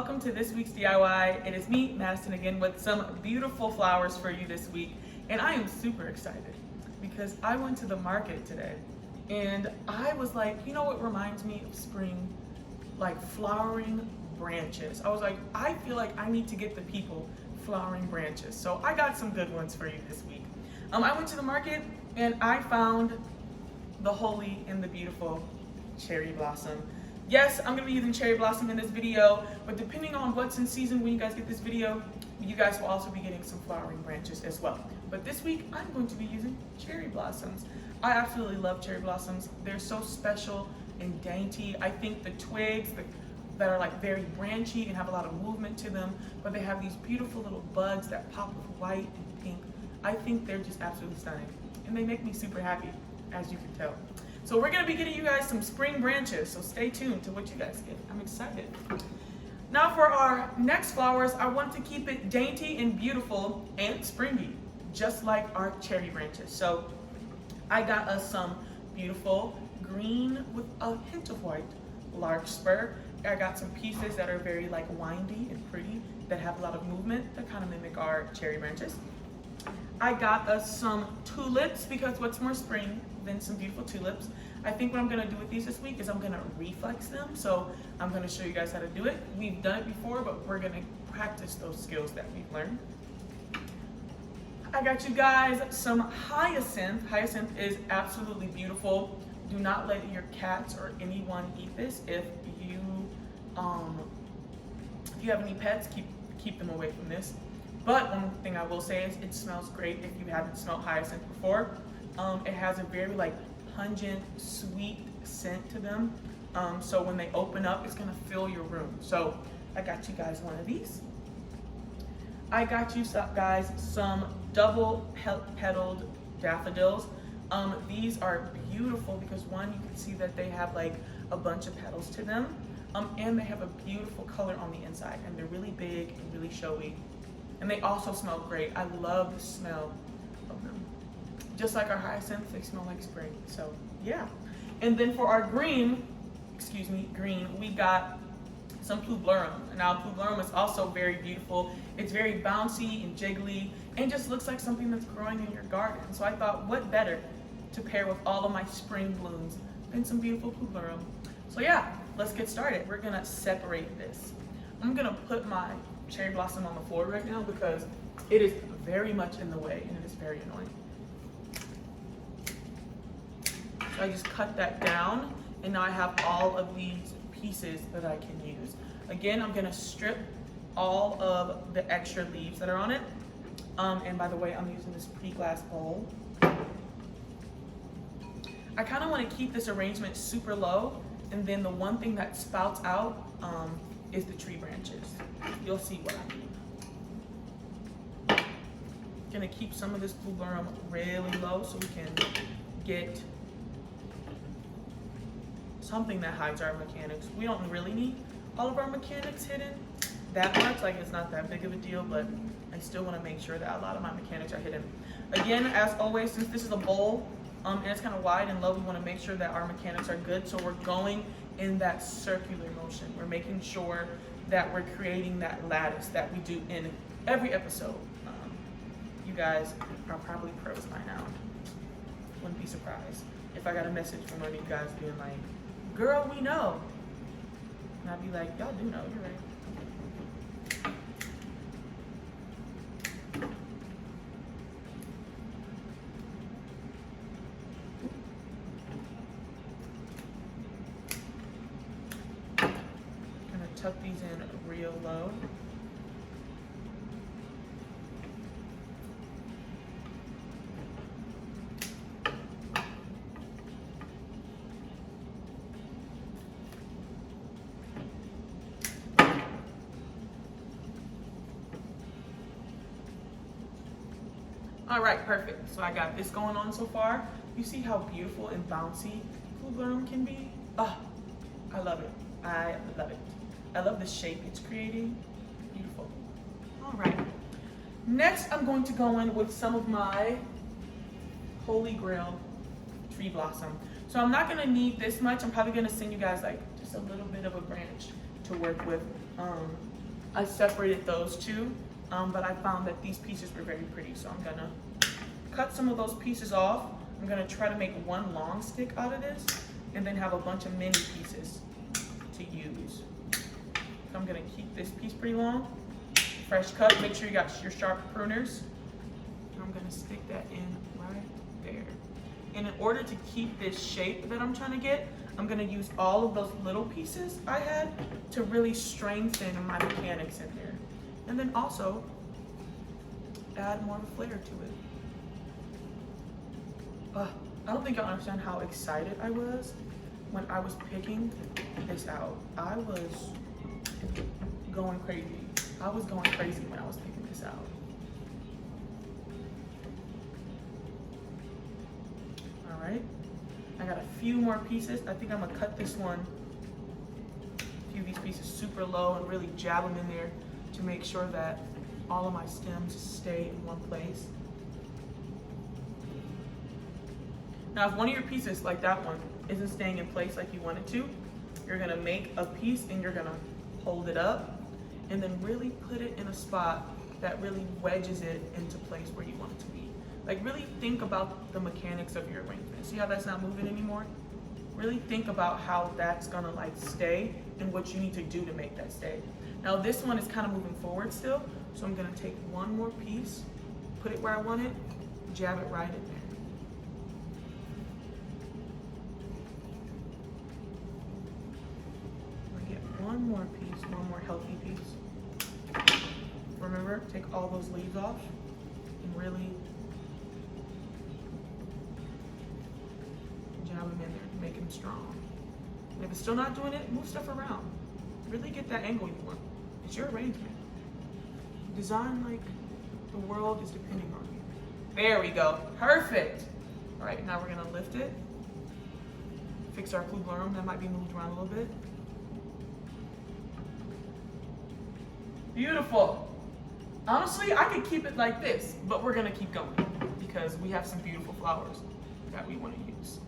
welcome to this week's DIY. It is me, Madison, again with some beautiful flowers for you this week. And I am super excited because I went to the market today and I was like, you know what reminds me of spring? Like flowering branches. I was like, I feel like I need to get the people flowering branches. So I got some good ones for you this week. I went to the market and I found the holy and the beautiful cherry blossom. Yes, I'm gonna be using cherry blossom in this video, but depending on what's in season when you guys get this video, you guys will also be getting some flowering branches as well. But this week, I'm going to be using cherry blossoms. I absolutely love cherry blossoms. They're so special and dainty. I think the twigs that are like very branchy and have a lot of movement to them, but they have these beautiful little buds that pop with white and pink. I think they're just absolutely stunning. And they make me super happy, as you can tell. So we're gonna be getting you guys some spring branches, so stay tuned to what you guys get. I'm excited. Now for our next flowers, I want to keep it dainty and beautiful and springy, just like our cherry branches. So I got us some beautiful green with a hint of white larkspur. I got some pieces that are very like windy and pretty that have a lot of movement that kind of mimic our cherry branches. I got us some tulips because what's more spring than some beautiful tulips. I think what I'm gonna do with these this week is I'm gonna reflex them. So I'm gonna show you guys how to do it. We've done it before, but we're gonna practice those skills that we've learned. I got you guys some hyacinth. Hyacinth is absolutely beautiful. Do not let your cats or anyone eat this. If you have any pets, keep them away from this. But one thing I will say is it smells great if you haven't smelled hyacinth before. It has a very like pungent, sweet scent to them. So when they open up, it's gonna fill your room. So I got you guys one of these. I got you guys some double petaled daffodils. These are beautiful because one, you can see that they have like a bunch of petals to them. And they have a beautiful color on the inside and they're really big and really showy. And they also smell great. I love the smell of them. Just like our hyacinths, they smell like spring. So yeah. And then for our green, we got some plublurum. Now plublurum is also very beautiful. It's very bouncy and jiggly and just looks like something that's growing in your garden. So I thought, what better to pair with all of my spring blooms than some beautiful plublurum. So yeah, let's get started. We're gonna separate this. I'm gonna put my cherry blossom on the floor right now because it is very much in the way and it is very annoying. So I just cut that down and now I have all of these pieces that I can use. Again, I'm gonna strip all of the extra leaves that are on it. And by the way, I'm using this pretty glass bowl. I kind of want to keep this arrangement super low, and then the one thing that spouts out is the tree branches. You'll see what I mean. Gonna keep some of this plublurum really low so we can get something that hides our mechanics. We don't really need all of our mechanics hidden that much, like it's not that big of a deal, but I still want to make sure that a lot of my mechanics are hidden. Again, as always, since this is a bowl and it's kind of wide and low, we want to make sure that our mechanics are good. So we're going in that circular motion. We're making sure that we're creating that lattice that we do in every episode. You guys are probably pros by now. Wouldn't be surprised if I got a message from one of you guys being like, girl, we know. And I'd be like, y'all do know, you're right. Tuck these in real low. All right, perfect. So I got this going on so far. You see how beautiful and bouncy plublurum can be? Oh, I love it. I love it. I love the shape it's creating. Beautiful. All right. Next, I'm going to go in with some of my Holy Grail tree blossom. So I'm not gonna need this much. I'm probably gonna send you guys like just a little bit of a branch to work with. I separated those two, but I found that these pieces were very pretty, so I'm gonna cut some of those pieces off. I'm gonna try to make one long stick out of this and then have a bunch of mini pieces to use. So I'm gonna keep this piece pretty long. Fresh cut, make sure you got your sharp pruners. And I'm gonna stick that in right there. And in order to keep this shape that I'm trying to get, I'm gonna use all of those little pieces I had to really strengthen my mechanics in there. And then also add more flair to it. I don't think y'all understand how excited I was when I was picking this out. I was going crazy. I was going crazy when I was picking this out. All right, I got a few more pieces. I think I'm gonna cut this one, a few of these pieces super low and really jab them in there to make sure that all of my stems stay in one place. Now, if one of your pieces, like that one, isn't staying in place like you want it to, you're gonna make a piece and you're gonna hold it up and then really put it in a spot that really wedges it into place where you want it to be. Like, really think about the mechanics of your arrangement. See how that's not moving anymore? Really think about how that's gonna like stay and what you need to do to make that stay. Now this one is kind of moving forward still, so I'm gonna take one more piece, put it where I want it, jab it right in there. One more piece, one more healthy piece. Remember, take all those leaves off and really jab them in there, make them strong. And if it's still not doing it, move stuff around. Really get that angle you want. It's your arrangement. Design like the world is depending on you. There we go, perfect. All right, now we're gonna lift it. Fix our floral, that might be moved around a little bit. Beautiful. Honestly, I could keep it like this, but we're gonna keep going because we have some beautiful flowers that we wanna use.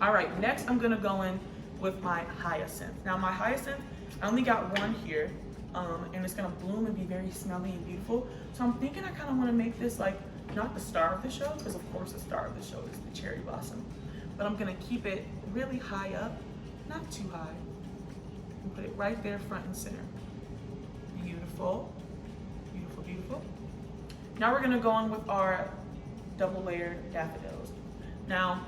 All right, next I'm gonna go in with my hyacinth. Now my hyacinth, I only got one here, and it's gonna bloom and be very smelly and beautiful. So I'm thinking I kinda wanna make this like, not the star of the show, because of course the star of the show is the cherry blossom, but I'm gonna keep it really high up, not too high, and put it right there front and center. Beautiful, beautiful, beautiful. Now we're gonna go on with our double layered daffodils. Now,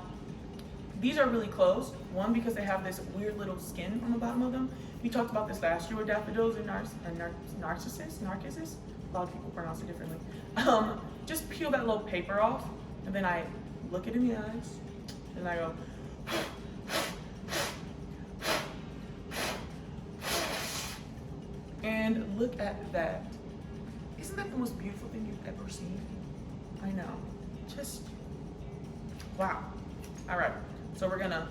these are really closed. One, because they have this weird little skin on the bottom of them. We talked about this last year with daffodils and narcissus. A lot of people pronounce it differently. Just peel that little paper off, and then I look it in the eyes, and I go, and look at that. Isn't that the most beautiful thing you've ever seen? I know, just, wow. All right, so we're gonna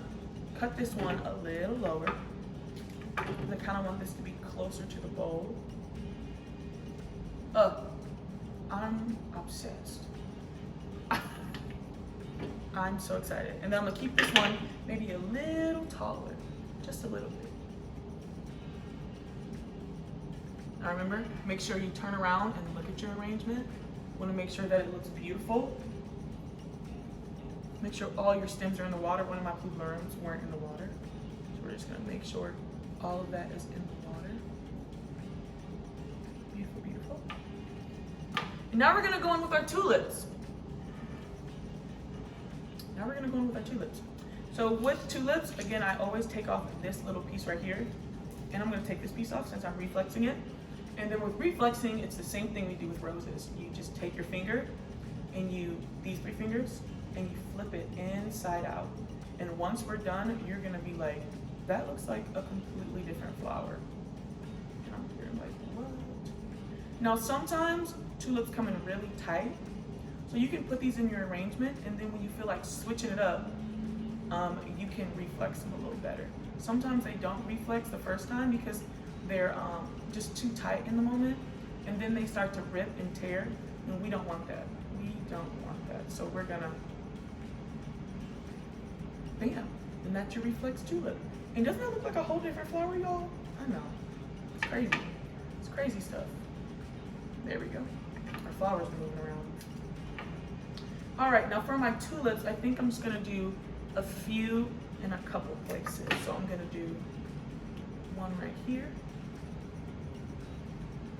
cut this one a little lower. I kind of want this to be closer to the bowl. I'm obsessed. I'm so excited. And then I'm gonna keep this one maybe a little taller, just a little bit. Now remember, make sure you turn around and look at your arrangement. You wanna make sure that it looks beautiful. Make sure all your stems are in the water. One of my pleularums weren't in the water. So we're just gonna make sure all of that is in the water. Beautiful, beautiful. And now we're gonna go in with our tulips. So with tulips, again, I always take off this little piece right here. And I'm gonna take this piece off since I'm reflexing it. And then with reflexing, it's the same thing we do with roses. You just take your finger and these 3 fingers, and you flip it inside out. And once we're done, you're gonna be like, that looks like a completely different flower. And I'm here like, what? Now sometimes tulips come in really tight, so you can put these in your arrangement, and then when you feel like switching it up, you can reflex them a little better. Sometimes they don't reflex the first time because they're just too tight in the moment, and then they start to rip and tear, and we don't want that. We don't want that. So we're gonna, bam, and that's your reflex tulip. And doesn't that look like a whole different flower, y'all? I know. crazy. It's crazy stuff. There we go. Our flowers are moving around. All right, now for my tulips, I think I'm just gonna do a few in a couple places. So I'm gonna do one right here.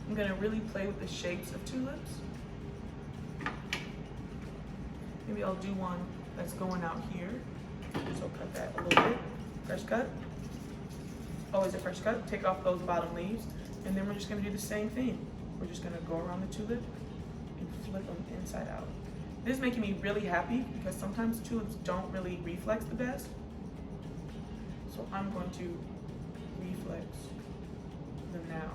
I'm gonna really play with the shapes of tulips. Maybe I'll do one that's going out here. So cut that a little bit. Fresh cut. Always a fresh cut. Take off those bottom leaves. And then we're just gonna do the same thing. We're just gonna go around the tulip and flip them inside out. This is making me really happy because sometimes tulips don't really reflex the best. So I'm going to reflex them now.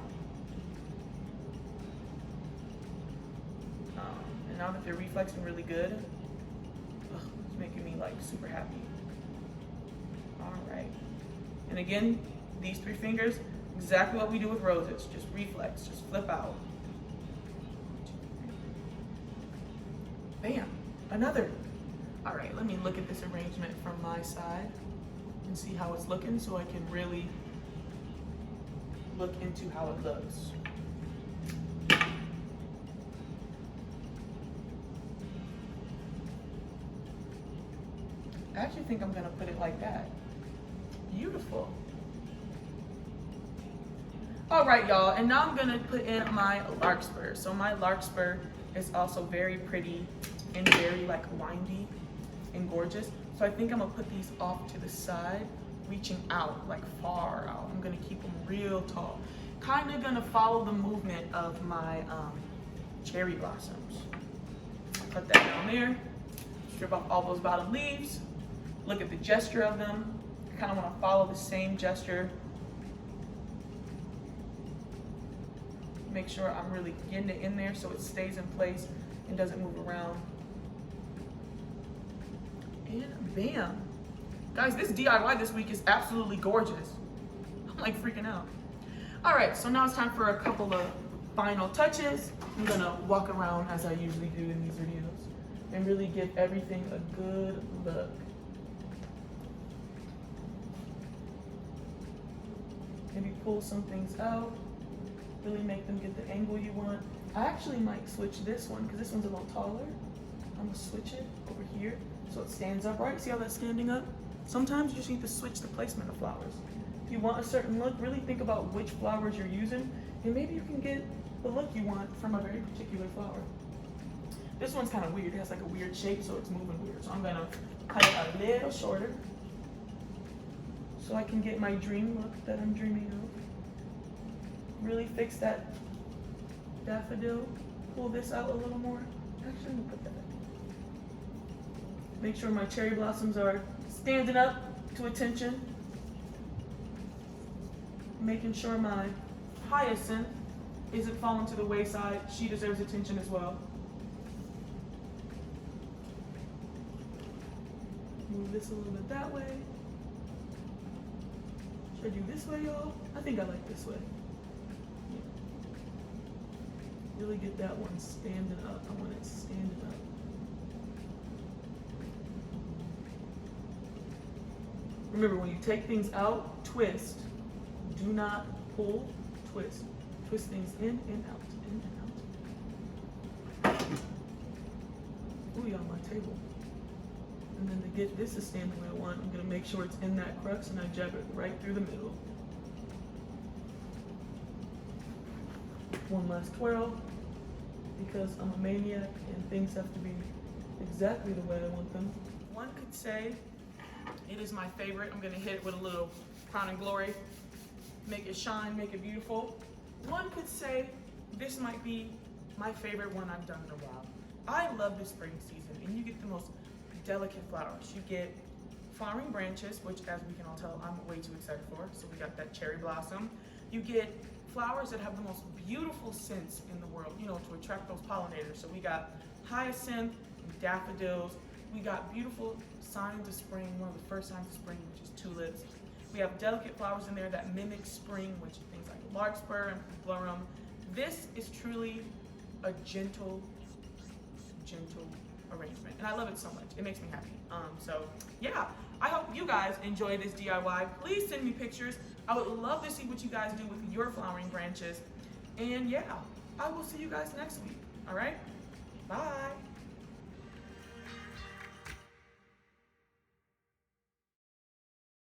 And now that they're reflexing really good, it's making me like super happy. All right. And again, these 3 fingers, exactly what we do with roses. Just reflex, just flip out. Bam, another. All right, let me look at this arrangement from my side and see how it's looking so I can really look into how it looks. I actually think I'm gonna put it like that. Beautiful. All right, y'all, and now I'm gonna put in my larkspur. So my larkspur is also very pretty and very like windy and gorgeous. So I think I'm gonna put these off to the side, reaching out, like far out. I'm gonna keep them real tall. Kind of gonna follow the movement of my cherry blossoms. Put that down there, strip off all those bottom leaves. Look at the gesture of them. I kind of want to follow the same gesture. Make sure I'm really getting it in there so it stays in place and doesn't move around. And bam. Guys, this DIY this week is absolutely gorgeous. I'm like freaking out. All right, so now it's time for a couple of final touches. I'm gonna walk around as I usually do in these videos and really give everything a good look. Maybe pull some things out, really make them get the angle you want. I actually might switch this one because this one's a little taller. I'm gonna switch it over here so it stands upright. See how that's standing up? Sometimes you just need to switch the placement of flowers. If you want a certain look, really think about which flowers you're using and maybe you can get the look you want from a very particular flower. This one's kind of weird. It has like a weird shape, so it's moving weird. So I'm gonna cut it a little shorter so I can get my dream look that I'm dreaming of. Really fix that daffodil. Pull this out a little more. Actually, I'm gonna put that back. Make sure my cherry blossoms are standing up to attention. Making sure my hyacinth isn't falling to the wayside. She deserves attention as well. Move this a little bit that way. Should I do this way, y'all? I think I like this way. Yeah. Really get that one standing up. I want it standing up. Remember, when you take things out, twist. Do not pull, twist. Twist things in and out, in and out. Ooh, y'all, my table. And then to get this to stand the way I want, I'm gonna make sure it's in that crux and I jab it right through the middle. One last twirl, because I'm a maniac and things have to be exactly the way I want them. One could say it is my favorite. I'm gonna hit it with a little Crown and Glory. Make it shine, make it beautiful. One could say this might be my favorite one I've done in a while. I love the spring season and you get the most delicate flowers. You get flowering branches, which as we can all tell, I'm way too excited for. So we got that cherry blossom. You get flowers that have the most beautiful scents in the world, you know, to attract those pollinators. So we got hyacinth, daffodils. We got beautiful signs of spring, one of the first signs of spring, which is tulips. We have delicate flowers in there that mimic spring, which are things like larkspur and florum. This is truly a gentle arrangement, and I love it so much. It makes me happy. So yeah, I hope you guys enjoy this DIY. Please send me pictures I would love to see what you guys do with your flowering branches. And yeah, I will see you guys next week. All right? Bye.